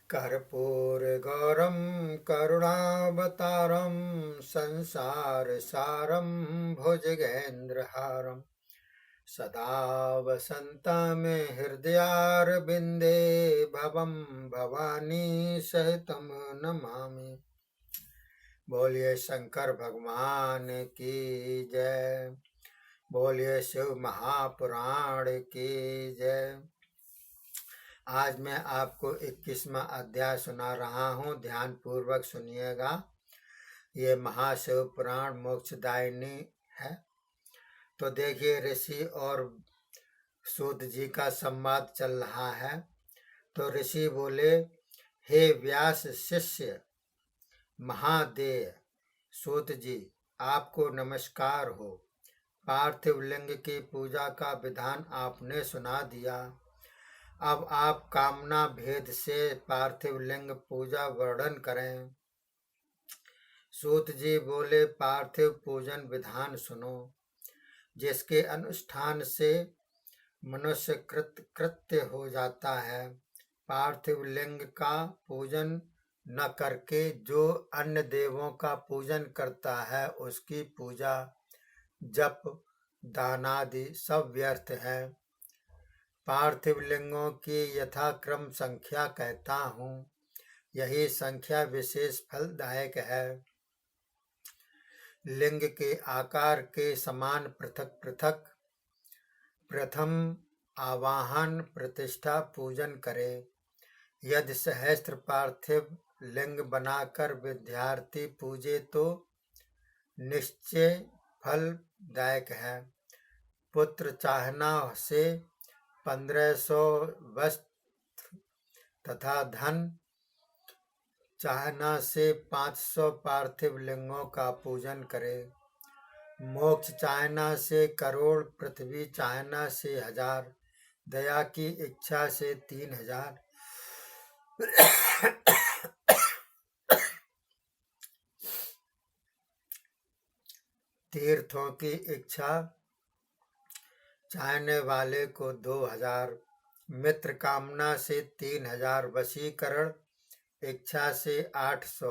कर्पूरगौरं करुणावतारं संसारसारं भुजगेन्द्रहारं सदा वसन्तं हृदयारविन्दे भवं भवानी सहितं नमामि। बोलिए शंकर भगवान की जय। बोलिए शिव महापुराण की जय। आज मैं आपको 21वां अध्याय सुना रहा हूँ, ध्यान पूर्वक सुनिएगा। ये महाशिव पुराण मोक्षदायिनी है। तो देखिए, ऋषि और सूत जी का संवाद चल रहा है। तो ऋषि बोले, हे व्यास शिष्य महादेव सूत जी, आपको नमस्कार हो। पार्थिव लिंग की पूजा का विधान आपने सुना दिया। अब आप कामना भेद से पार्थिव लिंग पूजा वर्णन करें। सूत जी बोले, पार्थिव पूजन विधान सुनो, जिसके अनुष्ठान से मनुष्य कृत्य हो जाता है। पार्थिव लिंग का पूजन न करके जो अन्य देवों का पूजन करता है, उसकी पूजा जप दानादि सब व्यर्थ है। पार्थिव लिंगों की यथाक्रम संख्या कहता हूँ, यही संख्या विशेष फलदायक है। लिंग के आकार के समान पृथक पृथक प्रथम आवाहन प्रतिष्ठा पूजन करे। यदि सहस्त्र पार्थिव लिंग बनाकर विद्यार्थी पूजे तो निश्चय फलदायक है। पुत्र चाहना से 1500 वस्त्र तथा धन चाहना से 500 पार्थिव लिंगों का पूजन करे। मोक्ष चाहना से करोड़, पृथ्वी चाहना से 1000, दया की इच्छा से 3000, तीर्थों की इच्छा चाहने वाले को 2000, मित्र कामना से 3000, वशीकरण इच्छा से 800,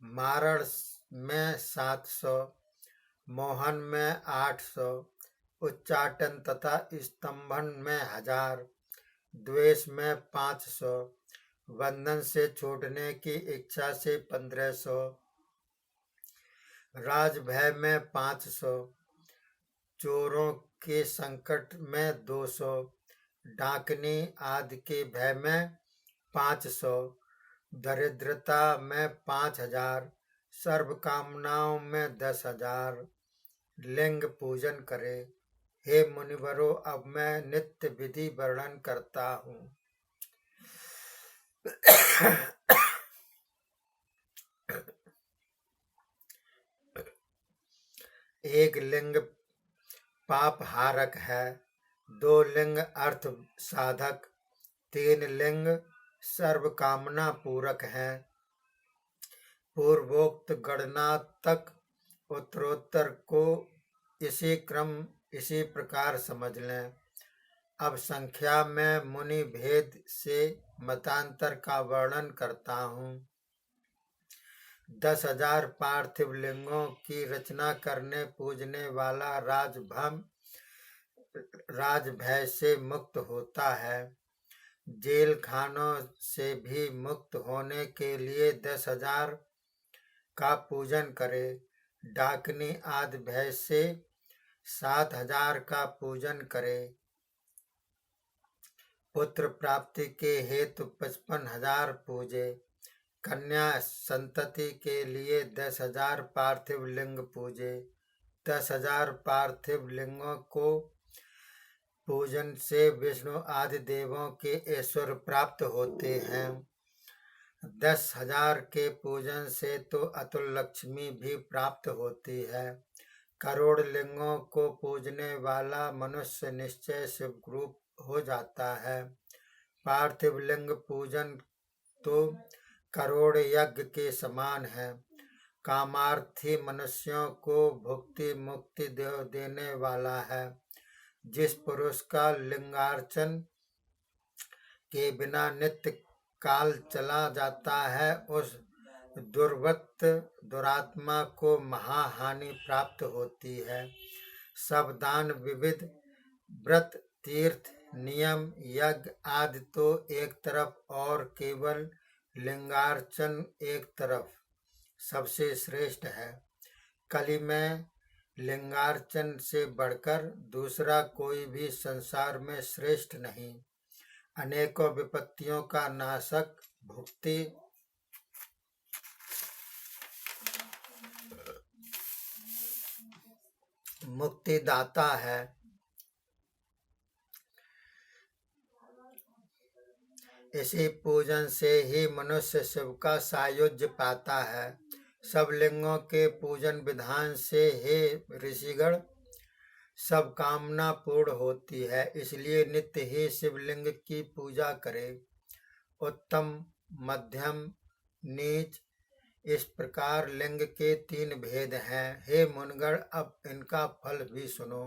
मारण में 700, मोहन में 800, उच्चाटन तथा स्तंभन में 1000, द्वेष में 500, बंधन से छूटने की इच्छा से 1500, राजभय में 500, चोरों के संकट में 200, डाकनी आदि के भय में 500, दरिद्रता में 5000, सर्व कामनाओं में 10,000 लिंग पूजन करे। हे मुनिवरो, अब मैं नित्य विधि वर्णन करता हूँ। एक लिंग पाप हारक है, 2 लिंग अर्थ साधक, 3 लिंग सर्व कामना पूरक है। पूर्वोक्त गणना तक उत्तरोत्तर को इसी प्रकार समझ लें। अब संख्या में मुनि भेद से मतांतर का वर्णन करता हूँ। 10,000 पार्थिव लिंगों की रचना करने पूजने वाला राजभय से मुक्त होता है। जेल खानों से भी मुक्त होने के लिए 10,000 का पूजन करे। डाकनी आदि भय से 7,000 का पूजन करे। पुत्र प्राप्ति के हेतु 55,000 पूजे। कन्या संतति के लिए 10,000 पार्थिव लिंग पूजे। 10,000 पार्थिव लिंगों को पूजन से विष्णु आदि देवों के ऐश्वर्य प्राप्त होते हैं। 10,000 के पूजन से तो अतुल लक्ष्मी भी प्राप्त होती है। करोड़ लिंगों को पूजने वाला मनुष्य निश्चय शिवरूप हो जाता है। पार्थिव लिंग पूजन तो करोड़ यज्ञ के समान है। कामार्थी मनुष्यों को भुक्ति मुक्ति देने वाला है। जिस पुरुष का लिंगार्चन के बिना नित्य काल चला जाता है, उस दुर्वृत्त दुरात्मा को महाहानि प्राप्त होती है। सब दान, विविध व्रत, तीर्थ, नियम, यज्ञ आदि तो एक तरफ और केवल लिंगार्चन एक तरफ सबसे श्रेष्ठ है। कली में लिंगार्चन से बढ़कर दूसरा कोई भी संसार में श्रेष्ठ नहीं। अनेकों विपत्तियों का नाशक, भुक्ति मुक्तिदाता है। इसी पूजन से ही मनुष्य शिव का सायुज्य पाता है। सब लिंगों के पूजन विधान से हे ऋषिगण सब कामना पूर्ण होती है, इसलिए नित्य ही शिवलिंग की पूजा करें। उत्तम, मध्यम, नीच, इस प्रकार लिंग के 3 भेद हैं। हे मुनिगण, अब इनका फल भी सुनो।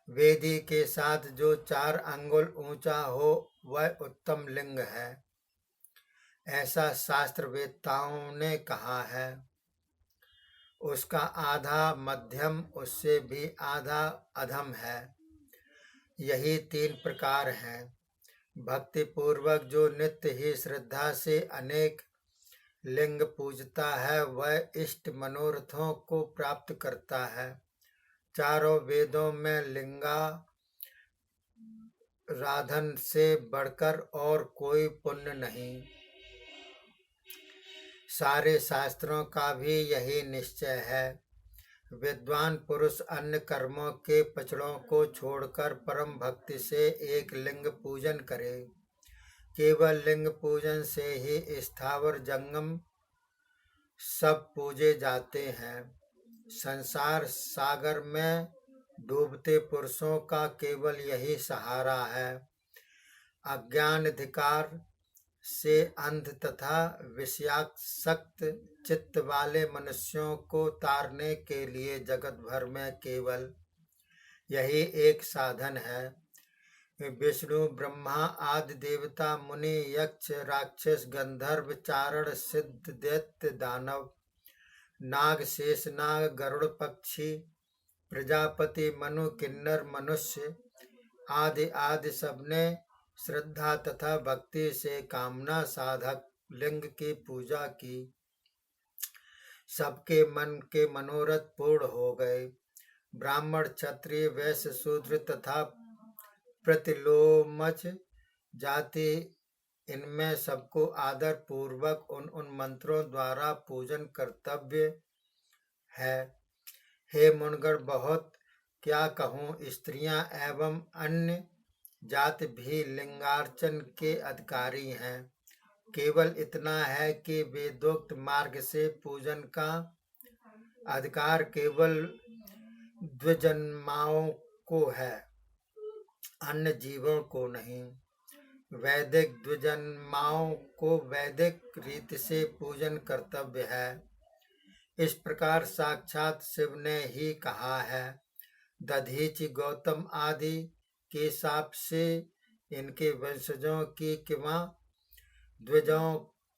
वेदी के साथ जो 4 अंगुल ऊंचा हो वह उत्तम लिंग है, ऐसा शास्त्र वेत्ताओं ने कहा है। उसका आधा मध्यम, उससे भी आधा अधम है। यही 3 प्रकार हैं। भक्ति पूर्वक जो नित्य ही श्रद्धा से अनेक लिंग पूजता है वह इष्ट मनोरथों को प्राप्त करता है। चारों वेदों में लिंगाराधन से बढ़कर और कोई पुण्य नहीं। सारे शास्त्रों का भी यही निश्चय है। विद्वान पुरुष अन्य कर्मों के पचड़ों को छोड़कर परम भक्ति से एक लिंग पूजन करे। केवल लिंग पूजन से ही स्थावर जंगम सब पूजे जाते हैं। संसार सागर में डूबते पुरुषों का केवल यही सहारा है। अज्ञान अधिकार से अंध तथा विषयासक्त चित्त वाले मनुष्यों को तारने के लिए जगत भर में केवल यही एक साधन है। विष्णु, ब्रह्मा आदि देवता, मुनि, यक्ष, राक्षस, गंधर्व, चारण, सिद्ध, दैत्य, दानव, नाग, शेषनाग, गरुड़ पक्षी, प्रजापति, मनु, किन्नर, मनुष्य आदि आदि सबने श्रद्धा तथा भक्ति से कामना साधक लिंग की पूजा की। सबके मन के मनोरथ पूर्ण हो गए। ब्राह्मण, क्षत्रिय, वैश्य, शूद्र तथा प्रतिलोमज जाति, इनमें सबको आदर पूर्वक उन मंत्रों द्वारा पूजन कर्तव्य है। हे मुनिगण, बहुत क्या कहूँ, स्त्रियां एवं अन्य जाति भी लिंगार्चन के अधिकारी हैं। केवल इतना है कि वेदोक्त मार्ग से पूजन का अधिकार केवल द्विजन्माओं को है, अन्य जीवों को नहीं। वैदिक द्विजन्माओं को वैदिक रीति से पूजन कर्तव्य है। इस प्रकार साक्षात शिव ने ही कहा है। दधीचि, गौतम आदि के शाप से इनके वंशजों की किंवा द्विजों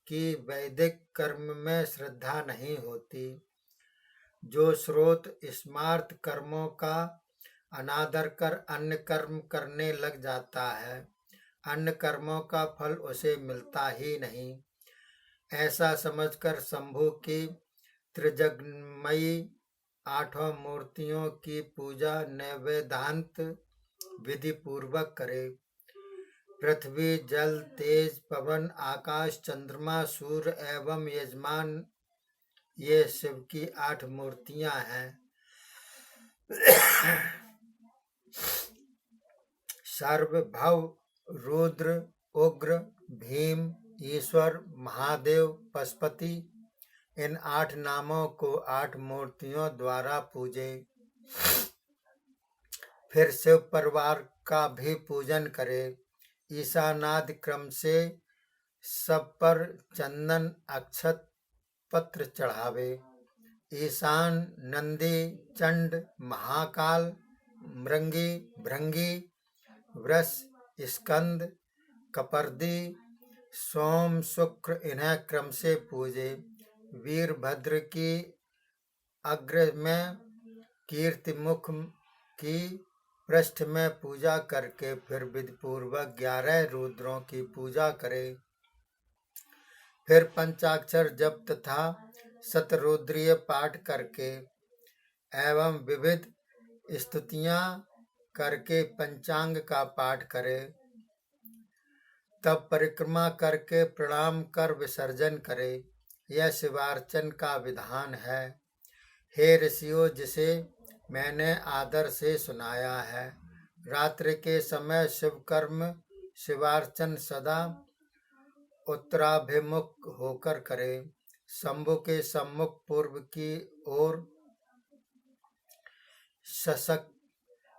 की वैदिक कर्म में श्रद्धा नहीं होती। जो श्रोत स्मार्त कर्मों का अनादर कर अन्य कर्म करने लग जाता है, अन्य कर्मों का फल उसे मिलता ही नहीं। ऐसा समझकर शंभु की त्रिजगमयी 8 मूर्तियों की पूजा नैवेदांत विधि पूर्वक करे। पृथ्वी, जल, तेज, पवन, आकाश, चंद्रमा, सूर्य एवं यजमान, ये शिव की 8 मूर्तियां हैं। सर्वभव, रुद्र, उग्र, भीम, ईश्वर, महादेव, पशुपति, इन 8 नामों को 8 मूर्तियों द्वारा पूजे। फिर शिव परिवार का भी पूजन करे। ईशानादि क्रम से सब पर चंदन, अक्षत, पत्र चढ़ावे। ईशान, नंदी, चंड, महाकाल, मृंगी, भृंगी, वृष, स्कंद, कपर्दी, सोम शुक्र इन्हें क्रम से पूजे। वीरभद्र की अग्र में, कीर्तिमुख की पृष्ठ में पूजा करके फिर विधिपूर्वक 11 रुद्रों की पूजा करे। फिर पंचाक्षर जप तथा शतरुद्रीय पाठ करके एवं विविध स्तुतियां करके पंचांग का पाठ करे। तब परिक्रमा करके प्रणाम कर विसर्जन करे। यह शिवार्चन का विधान है। हे ऋषियों, जिसे मैंने आदर से सुनाया है। रात्रि के समय शिवकर्म शिवार्चन सदा उत्तराभिमुख होकर करे। शंभु के सम्मुख पूर्व की ओर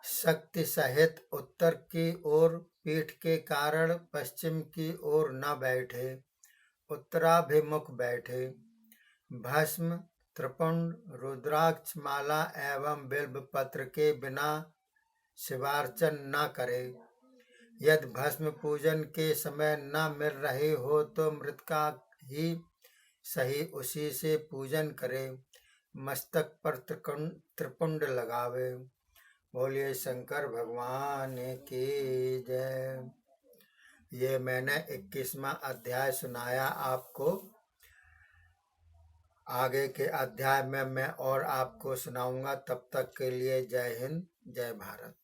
शक्ति सहित, उत्तर की ओर पीठ के कारण पश्चिम की ओर न बैठे, उत्तराभिमुख बैठे। भस्म, त्रिपुंड, रुद्राक्ष माला एवं बिल्व पत्र के बिना शिवार्चन न करे। यदि भस्म पूजन के समय न मिल रहे हो तो मृतिका ही सही उसी से पूजन करे। मस्तक पर त्रिपुंड लगावे। बोलिए शंकर भगवान की जय। ये मैंने 21वां अध्याय सुनाया आपको। आगे के अध्याय में मैं और आपको सुनाऊंगा। तब तक के लिए जय हिंद, जय भारत।